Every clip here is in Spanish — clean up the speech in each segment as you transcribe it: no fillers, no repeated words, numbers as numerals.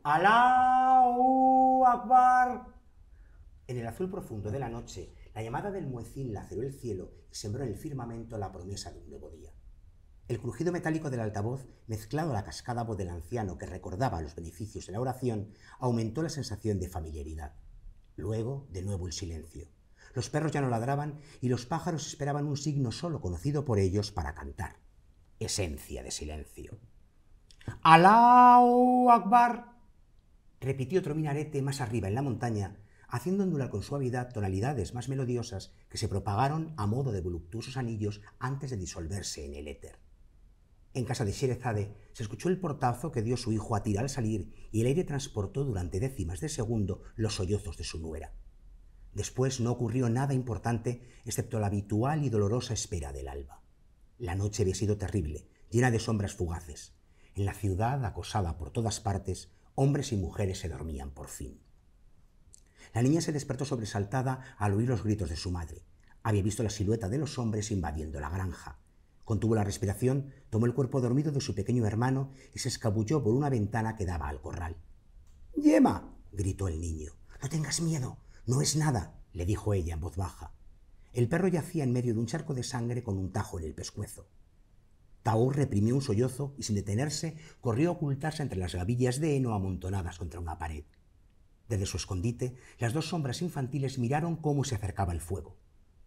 ¡Allahu Akbar! En el azul profundo de la noche, la llamada del muecín laceró el cielo y sembró en el firmamento la promesa de un nuevo día. El crujido metálico del altavoz, mezclado a la cascada voz del anciano que recordaba los beneficios de la oración, aumentó la sensación de familiaridad. Luego, de nuevo el silencio. Los perros ya no ladraban y los pájaros esperaban un signo solo conocido por ellos para cantar. Esencia de silencio. ¡Allahu Akbar! Repitió otro minarete más arriba en la montaña, haciendo ondular con suavidad tonalidades más melodiosas que se propagaron a modo de voluptuosos anillos antes de disolverse en el éter. En casa de Sherezade se escuchó el portazo que dio su hijo a Tir al salir y el aire transportó durante décimas de segundo los sollozos de su nuera. Después no ocurrió nada importante excepto la habitual y dolorosa espera del alba. La noche había sido terrible, llena de sombras fugaces. En la ciudad, acosada por todas partes, hombres y mujeres se dormían por fin. La niña se despertó sobresaltada al oír los gritos de su madre. Había visto la silueta de los hombres invadiendo la granja. Contuvo la respiración, tomó el cuerpo dormido de su pequeño hermano y se escabulló por una ventana que daba al corral. —¡Yema! —gritó el niño. —No tengas miedo, no es nada —le dijo ella en voz baja. El perro yacía en medio de un charco de sangre con un tajo en el pescuezo. Taúr reprimió un sollozo y, sin detenerse, corrió a ocultarse entre las gavillas de heno amontonadas contra una pared. Desde su escondite, las dos sombras infantiles miraron cómo se acercaba el fuego.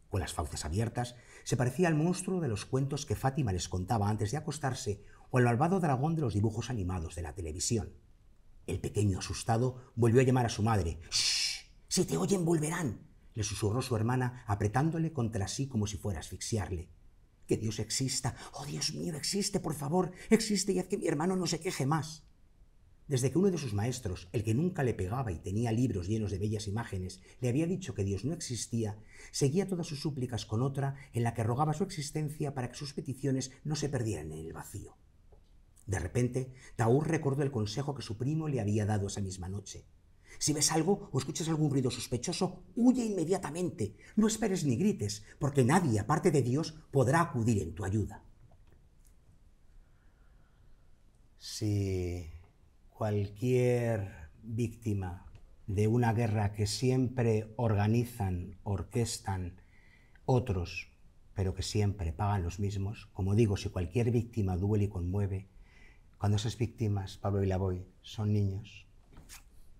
Con las fauces abiertas, se parecía al monstruo de los cuentos que Fátima les contaba antes de acostarse o al malvado dragón de los dibujos animados de la televisión. El pequeño, asustado, volvió a llamar a su madre. —¡Shh! ¡Si te oyen, volverán! —le susurró su hermana, apretándole contra sí como si fuera a asfixiarle. —¡Que Dios exista! ¡Oh, Dios mío, existe, por favor! ¡Existe y haz que mi hermano no se queje más! Desde que uno de sus maestros, el que nunca le pegaba y tenía libros llenos de bellas imágenes, le había dicho que Dios no existía, seguía todas sus súplicas con otra en la que rogaba su existencia para que sus peticiones no se perdieran en el vacío. De repente, Taúr recordó el consejo que su primo le había dado esa misma noche. Si ves algo o escuchas algún ruido sospechoso, huye inmediatamente. No esperes ni grites, porque nadie, aparte de Dios, podrá acudir en tu ayuda. Si cualquier víctima de una guerra que siempre organizan, orquestan otros, pero que siempre pagan los mismos, como digo, si cualquier víctima duele y conmueve, cuando esas víctimas, Pablo Ilavoy, son niños,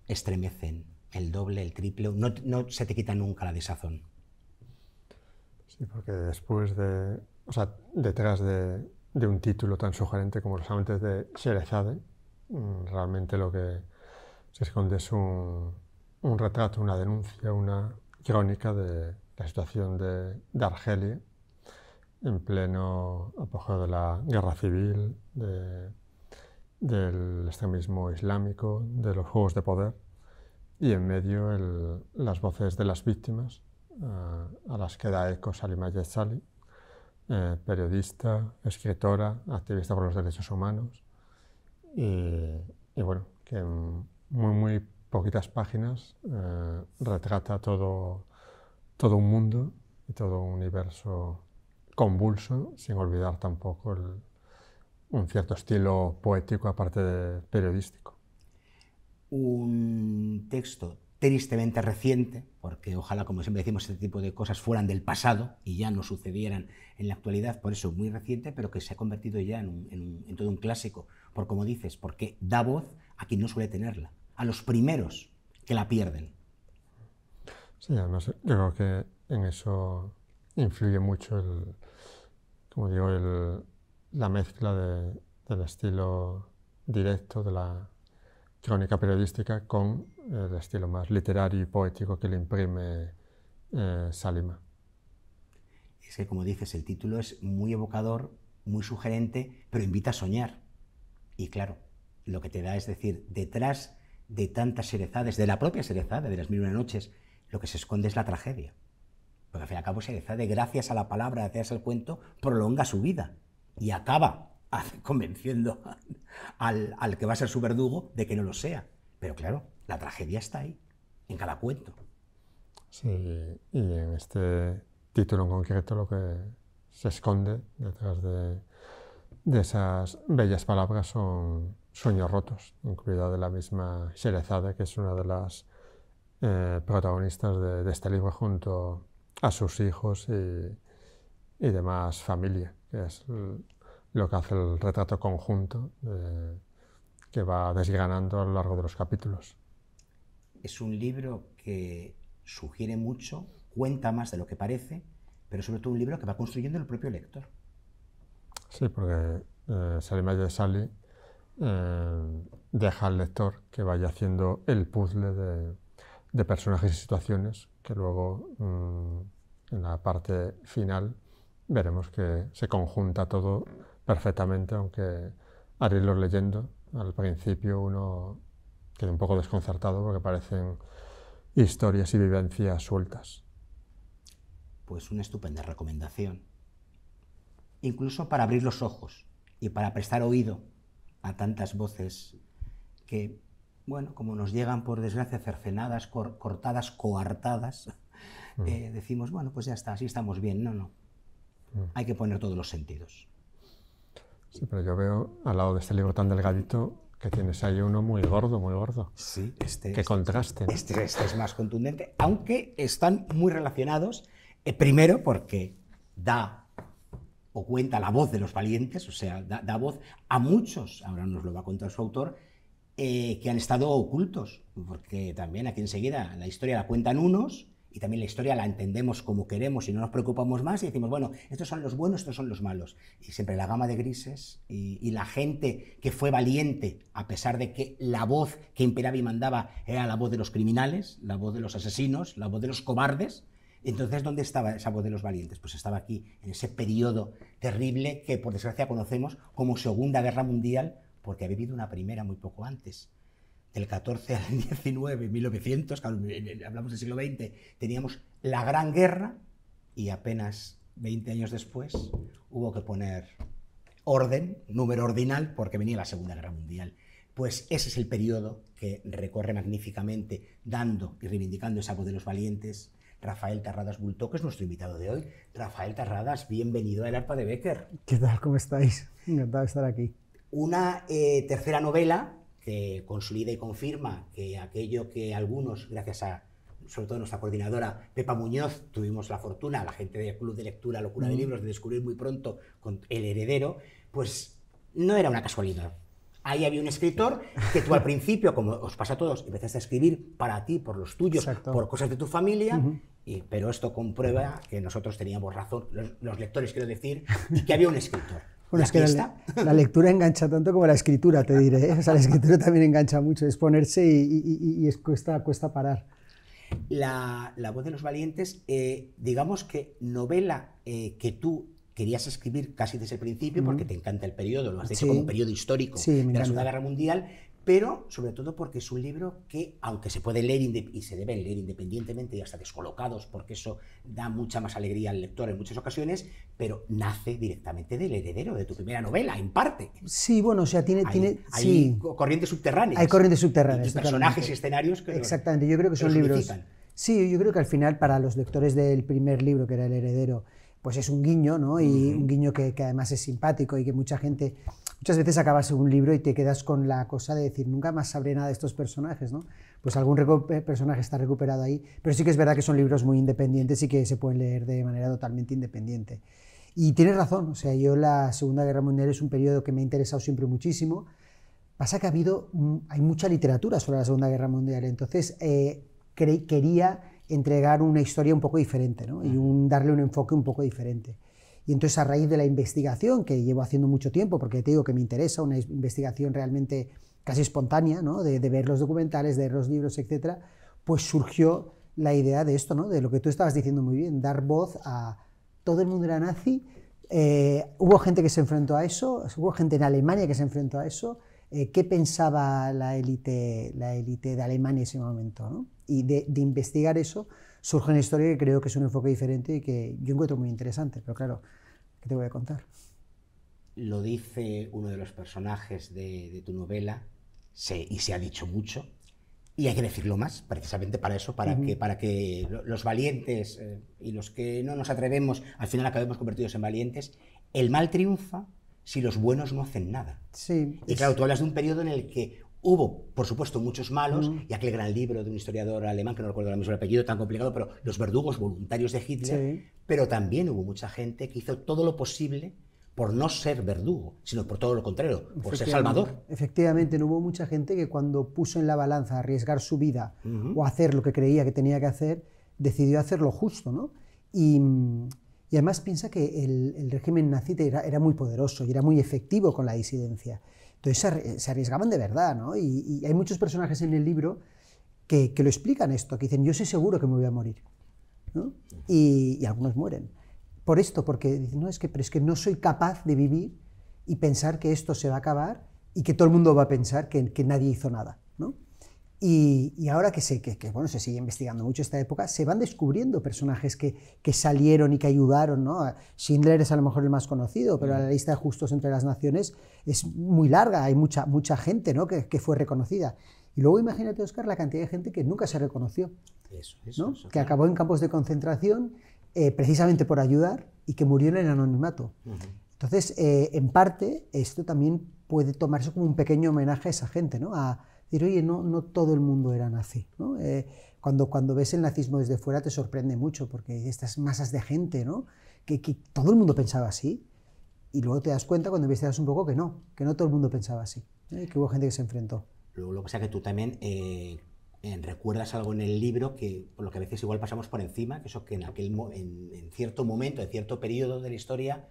estremecen el doble, el triple, no se te quita nunca la desazón. Sí, porque después de, o sea, detrás de un título tan sugerente como Los amantes de Sherezade, realmente lo que se esconde es un retrato, una denuncia, una crónica de la situación de Argelia en pleno apogeo de la guerra civil, del extremismo islámico, de los juegos de poder, y en medio las voces de las víctimas, a las que da eco Salima Yezzali, periodista, escritora, activista por los derechos humanos, y bueno, que en muy poquitas páginas retrata todo un mundo y todo un universo convulso, sin olvidar tampoco un cierto estilo poético, aparte de periodístico. Un texto tristemente reciente, porque ojalá, como siempre decimos, este tipo de cosas fueran del pasado y ya no sucedieran en la actualidad, por eso muy reciente, pero que se ha convertido ya en todo un clásico, por como dices, porque da voz a quien no suele tenerla, a los primeros que la pierden. Sí, además yo creo que en eso influye mucho como digo, la mezcla del estilo directo de la crónica periodística con el estilo más literario y poético que le imprime Salima. Es que, como dices, el título es muy evocador, muy sugerente, pero invita a soñar. Y claro, lo que te da es decir, detrás de tantas Sherezades, de la propia Sherezade, de las 1001 noches, lo que se esconde es la tragedia. Porque al fin y al cabo Sherezade, gracias a la palabra, gracias al cuento, prolonga su vida y acaba convenciendo al que va a ser su verdugo de que no lo sea. Pero claro, la tragedia está ahí, en cada cuento. Sí, y en este título en concreto lo que se esconde detrás de esas bellas palabras son sueños rotos, incluida de la misma Sherezade, que es una de las protagonistas de este libro, junto a sus hijos y demás familia, que es lo que hace el retrato conjunto que va desgranando a lo largo de los capítulos. Es un libro que sugiere mucho, cuenta más de lo que parece, pero sobre todo un libro que va construyendo el propio lector. Sí, porque Salim Sally deja al lector que vaya haciendo el puzzle de personajes y situaciones que luego en la parte final veremos que se conjunta todo perfectamente, aunque al irlos leyendo al principio uno queda un poco desconcertado porque parecen historias y vivencias sueltas. Pues una estupenda recomendación. Incluso para abrir los ojos y para prestar oído a tantas voces que, bueno, como nos llegan por desgracia cercenadas, cortadas, coartadas, decimos, bueno, pues ya está, así estamos bien. No. Hay que poner todos los sentidos. Sí, pero yo veo al lado de este libro tan delgadito que tienes ahí uno muy gordo, muy gordo. Sí, Qué contraste, ¿no? Este es más contundente, aunque están muy relacionados. Primero porque da o cuenta la voz de los valientes, o sea, da voz a muchos, ahora nos lo va a contar su autor, que han estado ocultos, porque también aquí enseguida la historia la cuentan unos y también la historia la entendemos como queremos y no nos preocupamos más y decimos, bueno, estos son los buenos, estos son los malos. Y siempre la gama de grises y la gente que fue valiente, a pesar de que la voz que imperaba y mandaba era la voz de los criminales, la voz de los asesinos, la voz de los cobardes. Entonces, ¿dónde estaba esa voz de los valientes? Pues estaba aquí, en ese periodo terrible que por desgracia conocemos como Segunda Guerra Mundial, porque ha vivido una primera muy poco antes. Del 14 al 19, 1900, hablamos del siglo XX, teníamos la Gran Guerra y apenas 20 años después hubo que poner orden, número ordinal, porque venía la Segunda Guerra Mundial. Pues ese es el periodo que recorre magníficamente, dando y reivindicando esa voz de los valientes, Rafael Terradas Bultó, que es nuestro invitado de hoy. Rafael Terradas, bienvenido a El Arpa de Bécquer. ¿Qué tal? ¿Cómo estáis? Encantado de estar aquí. Una tercera novela que consolida y confirma que aquello que algunos, gracias a, sobre todo nuestra coordinadora Pepa Muñoz, tuvimos la fortuna, la gente del Club de Lectura Locura de Libros, de descubrir muy pronto con El Heredero, pues no era una casualidad. Ahí había un escritor que tú al principio, como os pasa a todos, empezaste a escribir para ti, por los tuyos, Exacto, por cosas de tu familia, pero esto comprueba que nosotros teníamos razón, los lectores quiero decir, y que había un escritor. Bueno, es que la lectura engancha tanto como la escritura, te diré, ¿eh? O sea, la escritura también engancha mucho, es ponerse y cuesta parar. La voz de los valientes, digamos que novela que tú querías escribir casi desde el principio, porque te encanta el periodo, lo has hecho como periodo histórico de la Segunda Guerra Mundial, pero sobre todo porque es un libro que, aunque se puede leer y se debe leer independientemente y hasta descolocados, porque eso da mucha más alegría al lector en muchas ocasiones, pero nace directamente del heredero, de tu primera novela, en parte. Sí, bueno, o sea, hay corrientes subterráneas. Hay corrientes subterráneas. Y personajes y escenarios que exactamente, yo creo que son libros. Sí, yo creo que al final, para los lectores del primer libro, que era El Heredero, pues es un guiño, ¿no? Y un guiño que además es simpático y que muchas veces acabas un libro y te quedas con la cosa de decir, nunca más sabré nada de estos personajes, ¿no? Pues algún personaje está recuperado ahí, pero sí que es verdad que son libros muy independientes y que se pueden leer de manera totalmente independiente. Y tienes razón, o sea, yo la Segunda Guerra Mundial es un periodo que me ha interesado siempre muchísimo. Pasa que hay mucha literatura sobre la Segunda Guerra Mundial, entonces quería entregar una historia un poco diferente, ¿no? Y darle un enfoque un poco diferente. Y entonces, a raíz de la investigación, que llevo haciendo mucho tiempo, porque te digo que me interesa, una investigación realmente casi espontánea, ¿no? de ver los documentales, de ver los libros, etc., pues surgió la idea de esto, ¿no? De lo que tú estabas diciendo muy bien, dar voz a todo el mundo era nazi. Hubo gente que se enfrentó a eso, hubo gente en Alemania que se enfrentó a eso. ¿Qué pensaba la élite de Alemania en ese momento, ¿no? Y de investigar eso surge una historia que creo que es un enfoque diferente y que yo encuentro muy interesante, pero claro, ¿qué te voy a contar? Lo dice uno de los personajes de tu novela, y se ha dicho mucho, y hay que decirlo más, precisamente para eso, para que los valientes y los que no nos atrevemos, al final acabemos convertidos en valientes. El mal triunfa si los buenos no hacen nada? Sí. Y claro, tú hablas de un periodo en el que hubo, por supuesto, muchos malos, y aquel gran libro de un historiador alemán, que no recuerdo ahora mismo el apellido, tan complicado, pero los verdugos voluntarios de Hitler, Sí. pero también hubo mucha gente que hizo todo lo posible por no ser verdugo, sino por todo lo contrario, por ser salvador. Efectivamente, no hubo mucha gente que cuando puso en la balanza arriesgar su vida o hacer lo que creía que tenía que hacer, decidió hacer lo justo, ¿no? Y además piensa que el régimen nazi era muy poderoso y era muy efectivo con la disidencia. Entonces se arriesgaban de verdad, ¿no? Y hay muchos personajes en el libro que lo explican esto, que dicen, yo soy seguro que me voy a morir, ¿no? Y algunos mueren. Por esto, porque dicen, no, pero es que no soy capaz de vivir y pensar que esto se va a acabar y que todo el mundo va a pensar que nadie hizo nada, ¿no? Y ahora que bueno, se sigue investigando mucho esta época, se van descubriendo personajes que salieron y que ayudaron, ¿no? Schindler es a lo mejor el más conocido, pero la lista de justos entre las naciones es muy larga, hay mucha gente, ¿no? que fue reconocida. Y luego imagínate, Óscar, la cantidad de gente que nunca se reconoció, ¿no? Que claro. acabó en campos de concentración precisamente por ayudar y que murió en el anonimato. Entonces, en parte, esto también puede tomarse como un pequeño homenaje a esa gente, ¿no? A decir, oye, no todo el mundo era nazi, ¿no? Cuando ves el nazismo desde fuera te sorprende mucho, porque estas masas de gente, ¿no? que todo el mundo pensaba así, y luego te das cuenta cuando investigas un poco que no todo el mundo pensaba así, que hubo gente que se enfrentó. Luego, lo que pasa es que tú también recuerdas algo en el libro que, por lo que a veces igual pasamos por encima, que eso que en cierto momento, en cierto periodo de la historia,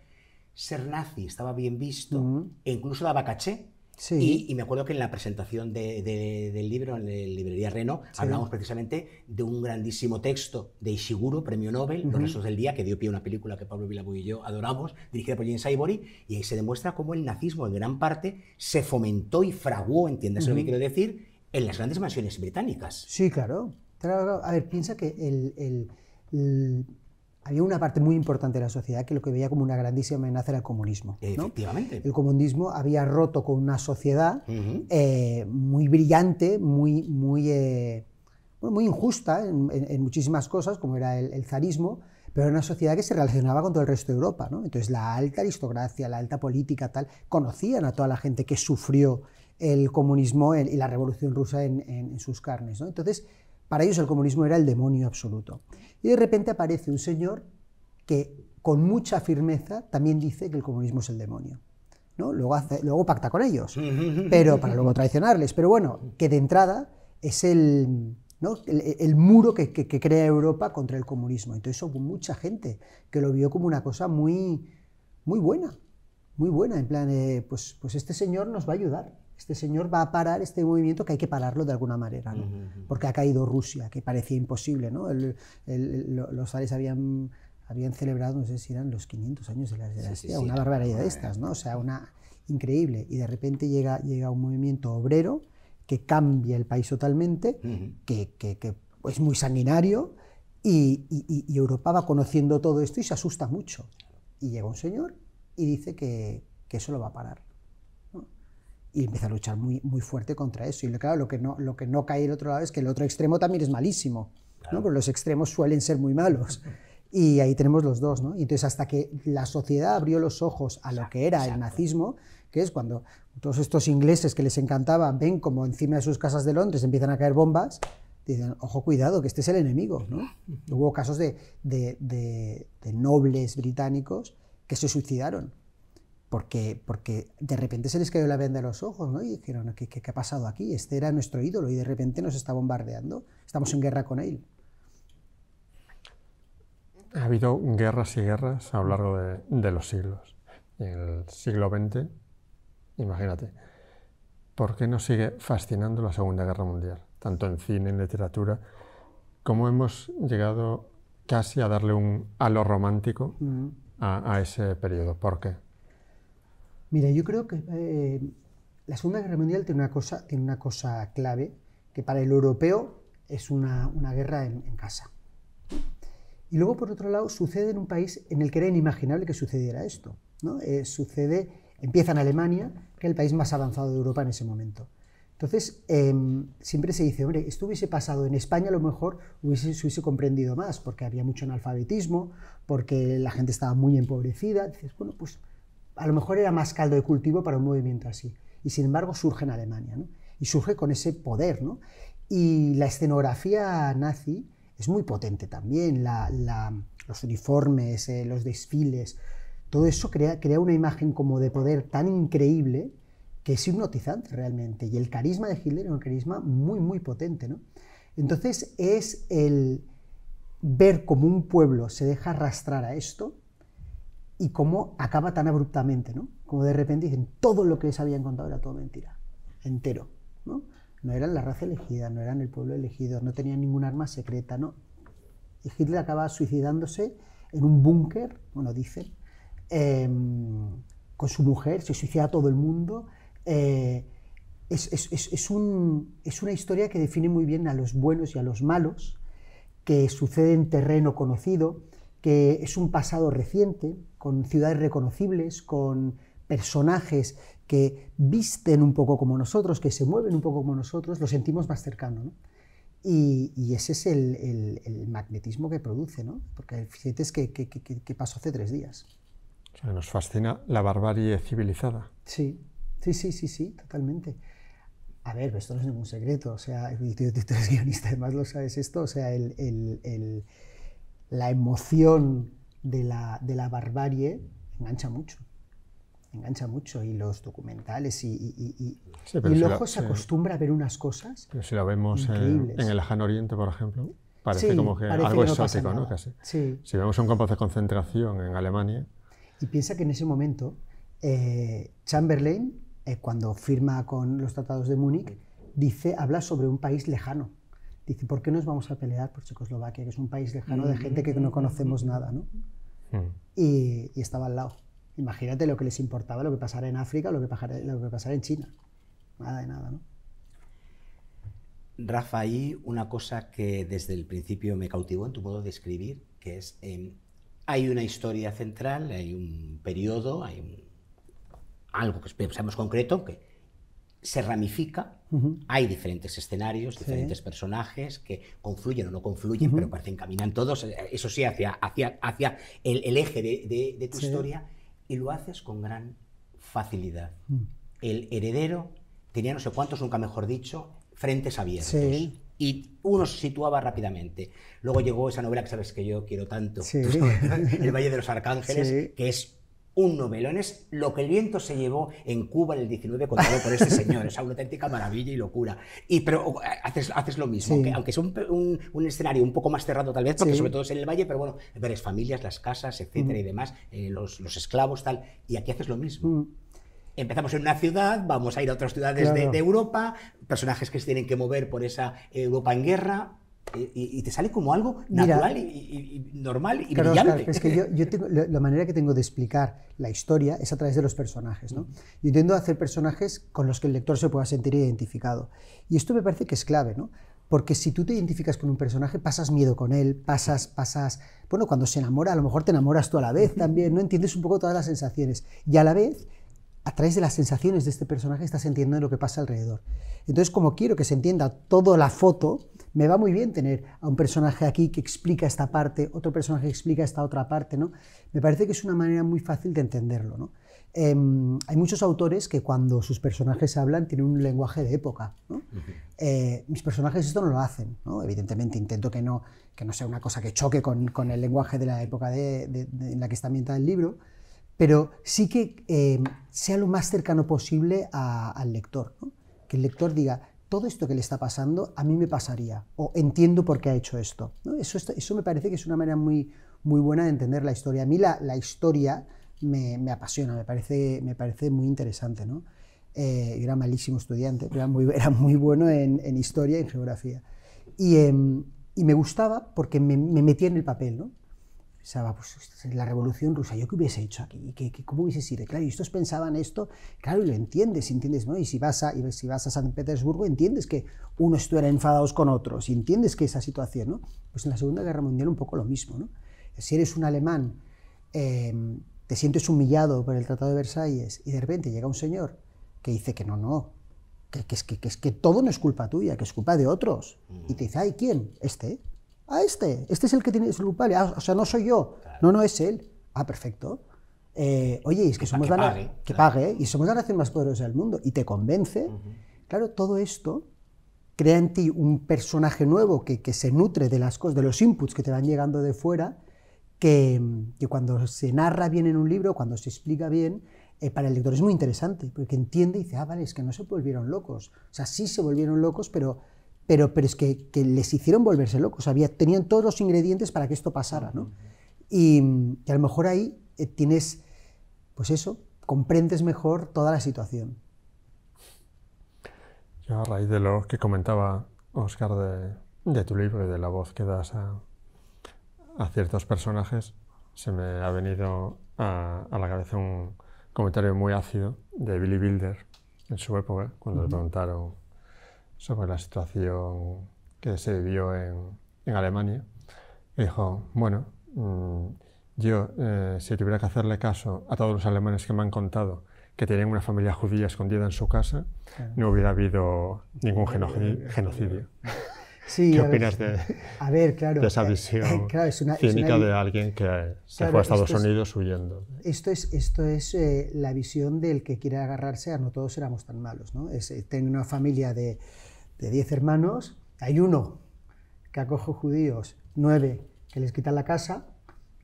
ser nazi estaba bien visto e incluso daba caché. Sí. Y me acuerdo que en la presentación del libro, en la librería Reno, hablamos precisamente de un grandísimo texto de Ishiguro, premio Nobel, Los restos del día, que dio pie a una película que Pablo Vilaboy y yo adoramos, dirigida por James Ivory, y ahí se demuestra cómo el nazismo en gran parte se fomentó y fraguó, entiéndase lo que quiero decir, en las grandes mansiones británicas. Sí, claro. A ver, piensa que había una parte muy importante de la sociedad que lo que veía como una grandísima amenaza era el comunismo, ¿no? Efectivamente. El comunismo había roto con una sociedad muy brillante, muy injusta en muchísimas cosas, como era el zarismo, pero era una sociedad que se relacionaba con todo el resto de Europa, ¿no? Entonces la alta aristocracia, la alta política, tal, conocían a toda la gente que sufrió el comunismo y la revolución rusa en sus carnes, ¿no? Entonces, para ellos el comunismo era el demonio absoluto. Y de repente aparece un señor que con mucha firmeza también dice que el comunismo es el demonio, ¿no? Luego pacta con ellos, pero para luego traicionarles. Pero bueno, que de entrada es el muro que crea Europa contra el comunismo. Entonces hubo mucha gente que lo vio como una cosa muy buena, en plan, pues este señor nos va a ayudar. Este señor va a parar este movimiento que hay que pararlo de alguna manera, ¿no? Porque ha caído Rusia, que parecía imposible, ¿no? Los zares habían celebrado, no sé si eran los 500 años de la dinastía, una barbaridad de estas, ¿no? O sea, increíble. Y de repente llega un movimiento obrero que cambia el país totalmente, que es muy sanguinario, y Europa va conociendo todo esto y se asusta mucho. Y llega un señor y dice que eso lo va a parar. Y empieza a luchar muy fuerte contra eso. Y claro, lo que no cae el otro lado es que el otro extremo también es malísimo, ¿no? Porque los extremos suelen ser muy malos. Y ahí tenemos los dos, ¿no? Y entonces hasta que la sociedad abrió los ojos a lo que era el nazismo, que es cuando todos estos ingleses que les encantaba ven como encima de sus casas de Londres empiezan a caer bombas, dicen, ojo, cuidado, que este es el enemigo, ¿no? Hubo casos de nobles británicos que se suicidaron. Porque de repente se les cayó la venda de los ojos, ¿no? Y dijeron, ¿qué ha pasado aquí? Este era nuestro ídolo y de repente nos está bombardeando. Estamos en guerra con él. Ha habido guerras y guerras a lo largo de los siglos. En el siglo XX, imagínate, ¿por qué nos sigue fascinando la Segunda Guerra Mundial? Tanto en cine, en literatura, ¿cómo hemos llegado casi a darle un halo romántico a ese periodo? ¿Por qué? Mira, yo creo que la Segunda Guerra Mundial tiene una cosa clave, que para el europeo es una guerra en casa. Y luego, por otro lado, sucede en un país en el que era inimaginable que sucediera esto, ¿no? Empieza en Alemania, que es el país más avanzado de Europa en ese momento. Entonces, siempre se dice, hombre, esto hubiese pasado en España, a lo mejor se hubiese comprendido más, porque había mucho analfabetismo, porque la gente estaba muy empobrecida. Dices, bueno, pues a lo mejor era más caldo de cultivo para un movimiento así. Y sin embargo surge en Alemania, ¿no? Y surge con ese poder, ¿no? Y la escenografía nazi es muy potente también, los uniformes, los desfiles, todo eso crea una imagen como de poder tan increíble que es hipnotizante realmente. Y el carisma de Hitler es un carisma muy, muy potente, ¿no? Entonces es el ver cómo un pueblo se deja arrastrar a esto y cómo acaba tan abruptamente, ¿no? Como de repente dicen, todo lo que les habían contado era todo mentira, entero, ¿no? No eran la raza elegida, no eran el pueblo elegido, no tenían ningún arma secreta, ¿no? Y Hitler acaba suicidándose en un búnker, bueno, dicen, con su mujer, se suicida a todo el mundo. Es una historia que define muy bien a los buenos y a los malos, que sucede en terreno conocido, que es un pasado reciente, con ciudades reconocibles, con personajes que visten un poco como nosotros, que se mueven un poco como nosotros, lo sentimos más cercano, ¿no? Y ese es el magnetismo que produce, ¿no? Porque sientes que pasó hace 3 días. O sea, nos fascina la barbarie civilizada. Sí, totalmente. A ver, esto no es ningún secreto, o sea, tú eres guionista, además lo sabes esto, o sea, la emoción de la barbarie engancha mucho, y los documentales, y el ojo se acostumbra a ver unas cosas. Pero si lo vemos en el Lejano Oriente, por ejemplo, parece como que parece algo que no exótico, ¿no? Casi. Sí. Si vemos un campo de concentración en Alemania. Y piensa que en ese momento Chamberlain, cuando firma con los tratados de Múnich, habla sobre un país lejano. Dice, ¿por qué nos vamos a pelear por Checoslovaquia, que es un país lejano de gente que no conocemos nada, ¿no? Y estaba al lado. Imagínate lo que les importaba, lo que pasara en África o lo que pasara en China. Nada de nada, ¿no? Rafa, hay una cosa que desde el principio me cautivó en tu modo de escribir, que es, hay una historia central, hay un periodo, algo que pensamos concreto, que se ramifica, hay diferentes escenarios, diferentes personajes que confluyen o no confluyen, pero parecen caminan todos, eso sí, hacia el eje de tu historia, y lo haces con gran facilidad. El heredero tenía no sé cuántos, nunca mejor dicho, frentes abiertos. Sí. Y uno se situaba rápidamente. Luego llegó esa novela que sabes que yo quiero tanto, El Valle de los Arcángeles, que es un novelón, es lo que el viento se llevó en Cuba en el 19 contado por este señor. Es una auténtica maravilla y locura. Pero haces lo mismo, aunque es un escenario un poco más cerrado tal vez, porque sobre todo es en el valle, pero bueno, ves familias, las casas, etcétera y demás, los esclavos, tal, y aquí haces lo mismo. Empezamos en una ciudad, vamos a ir a otras ciudades de Europa, personajes que se tienen que mover por esa Europa en guerra, y te sale como algo natural y normal y brillante. Oscar, es que yo tengo, la manera que tengo de explicar la historia es a través de los personajes, ¿no? Yo intento hacer personajes con los que el lector se pueda sentir identificado. Y esto me parece que es clave, ¿no? Porque si tú te identificas con un personaje, pasas miedo con él, bueno, cuando se enamora, a lo mejor te enamoras tú a la vez también, ¿no? Entiendes un poco todas las sensaciones. Y a la vez, a través de las sensaciones de este personaje, estás entendiendo lo que pasa alrededor. Entonces, como quiero que se entienda toda la foto, me va muy bien tener a un personaje aquí que explica esta parte, otro personaje que explica esta otra parte, ¿no? Me parece que es una manera muy fácil de entenderlo, ¿no? Hay muchos autores que cuando sus personajes hablan tienen un lenguaje de época, ¿no? Mis personajes esto no lo hacen, ¿no? Evidentemente intento que no sea una cosa que choque con el lenguaje de la época en la que está ambientada el libro, pero sí que sea lo más cercano posible al lector, ¿no? Que el lector diga, todo esto que le está pasando a mí me pasaría, o entiendo por qué ha hecho esto, ¿no? Eso me parece que es una manera muy, muy buena de entender la historia. A mí la historia me apasiona, me parece muy interesante, ¿no? Yo era malísimo estudiante, pero era muy bueno en historia y en geografía. Y me gustaba porque me metía en el papel, ¿no? Pensaba, pues la Revolución Rusa, ¿yo qué hubiese hecho aquí? ¿Cómo hubiese sido? Claro, y estos pensaban esto, claro, y lo entiendes, ¿no? Y si vas a San Petersburgo, entiendes que unos estuvieran enfadados con otros, y entiendes que esa situación, ¿no? Pues en la Segunda Guerra Mundial un poco lo mismo, ¿no? Si eres un alemán, te sientes humillado por el Tratado de Versalles, y de repente llega un señor que dice que no, que es que todo no es culpa tuya, que es culpa de otros, y te dice, ay, ¿quién? Este es el que tiene el culpable, o sea, no soy yo, no es él, perfecto, oye, es que somos que pague, y somos la nación más poderosa del mundo, y te convence, claro, todo esto crea en ti un personaje nuevo que se nutre de las cosas, de los inputs que te van llegando de fuera, que cuando se narra bien en un libro, cuando se explica bien, para el lector es muy interesante, porque entiende y dice, vale, es que no se volvieron locos. O sea, sí se volvieron locos, pero es que les hicieron volverse locos. Tenían todos los ingredientes para que esto pasara, ¿no? Y a lo mejor ahí tienes, pues eso, comprendes mejor toda la situación. Yo, a raíz de lo que comentaba Óscar de tu libro y de la voz que das a ciertos personajes, se me ha venido a la cabeza un comentario muy ácido de Billy Wilder en su época, cuando le preguntaron sobre la situación que se vivió en Alemania. Y dijo, bueno, yo si tuviera que hacerle caso a todos los alemanes que me han contado que tenían una familia judía escondida en su casa, no hubiera habido ningún genocidio. Sí, ¿Qué opinas de esa visión cínica de alguien que se fue a Estados Unidos huyendo? Esto es la visión del que quiere agarrarse a no todos éramos tan malos, ¿no? Tengo una familia de 10 hermanos, hay uno que acoge judíos, 9 que les quitan la casa.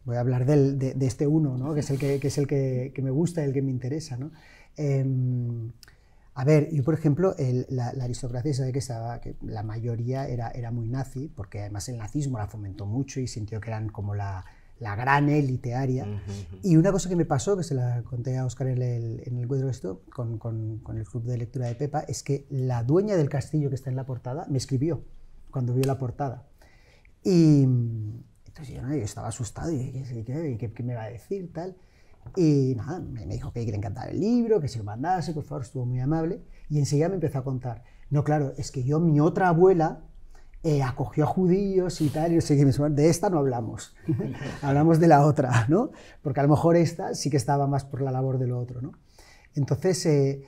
Voy a hablar de este uno, ¿no? que es el que me gusta, el que me interesa, ¿no? A ver, yo por ejemplo, la aristocracia sabe que la mayoría era muy nazi, porque además el nazismo la fomentó mucho y sintió que eran como la gran élite aria. Y una cosa que me pasó, que se la conté a Óscar en el Cuadro esto, con el club de lectura de Pepa, es que la dueña del castillo que está en la portada me escribió cuando vio la portada. Y entonces yo estaba asustado y ¿qué me va a decir? Tal. Y nada, me dijo que le encantaba el libro, que se lo mandase, por favor, estuvo muy amable. Y enseguida me empezó a contar, no, claro, es que mi otra abuela acogió a judíos y tal, y de esta no hablamos, hablamos de la otra, ¿no? Porque a lo mejor esta sí que estaba más por la labor de lo otro, ¿no? Entonces,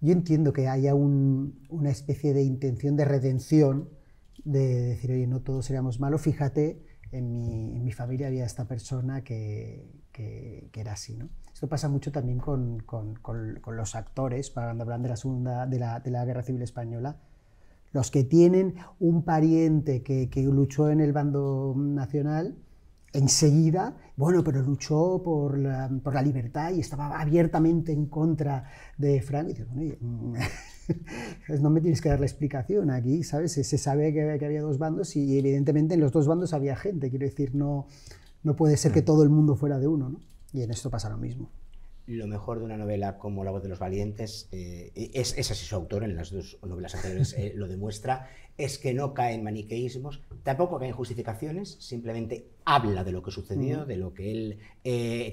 yo entiendo que haya una especie de intención de redención, de decir, oye, no todos seríamos malos, fíjate, en mi familia había esta persona que era así, ¿no? Esto pasa mucho también con los actores, cuando hablan de la Guerra Civil Española. Los que tienen un pariente que luchó en el bando nacional, enseguida, bueno, pero luchó por la libertad y estaba abiertamente en contra de Franco. Y digo, bueno, no me tienes que dar la explicación aquí, ¿sabes? Se sabe que había dos bandos y evidentemente en los dos bandos había gente, quiero decir, no puede ser que todo el mundo fuera de uno, ¿no? Y en esto pasa lo mismo. Lo mejor de una novela como La voz de los valientes, es así su autor, en las dos novelas anteriores lo demuestra, es que no cae en maniqueísmos, tampoco cae en justificaciones, simplemente habla de lo que sucedió, de lo que él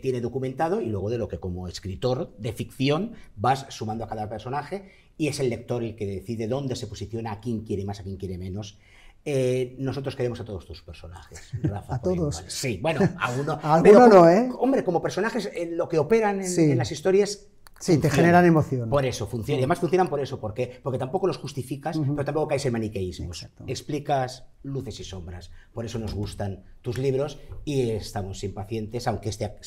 tiene documentado y luego de lo que como escritor de ficción vas sumando a cada personaje y es el lector el que decide dónde se posiciona, a quién quiere más, a quién quiere menos. Nosotros queremos a todos tus personajes, Rafa. ¿A todos? Igual. Sí, bueno, a uno. A alguno no, ¿eh? Hombre, como personajes, lo que operan en las historias. Sí, te generan emoción. Por eso, funciona. Y además funcionan por eso, porque tampoco los justificas, pero tampoco caes en maniqueísmos. Exacto. Explicas luces y sombras. Por eso nos gustan tus libros y estamos impacientes, aunque esté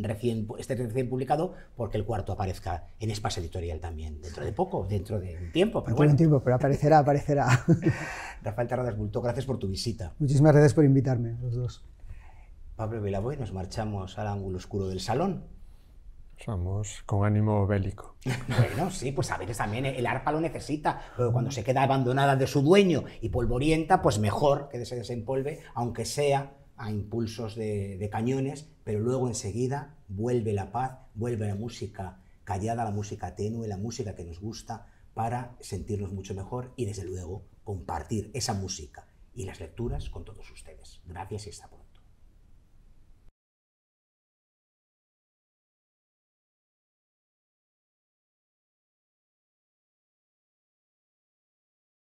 recién publicado, porque el cuarto aparezca en Espacio Editorial también. Dentro de poco, dentro de un tiempo. Pero bueno. Un tiempo, pero aparecerá. Rafael Terradas Bulto, gracias por tu visita. Muchísimas gracias por invitarme, los dos. Pablo Vilaboy, nos marchamos al ángulo oscuro del salón. Somos con ánimo bélico. Bueno, sí, pues a veces también el arpa lo necesita, pero cuando se queda abandonada de su dueño y polvorienta, pues mejor que se desempolve, aunque sea a impulsos de cañones, pero luego enseguida vuelve la paz, vuelve la música callada, la música tenue, la música que nos gusta, para sentirnos mucho mejor y desde luego compartir esa música y las lecturas con todos ustedes. Gracias y hasta pronto.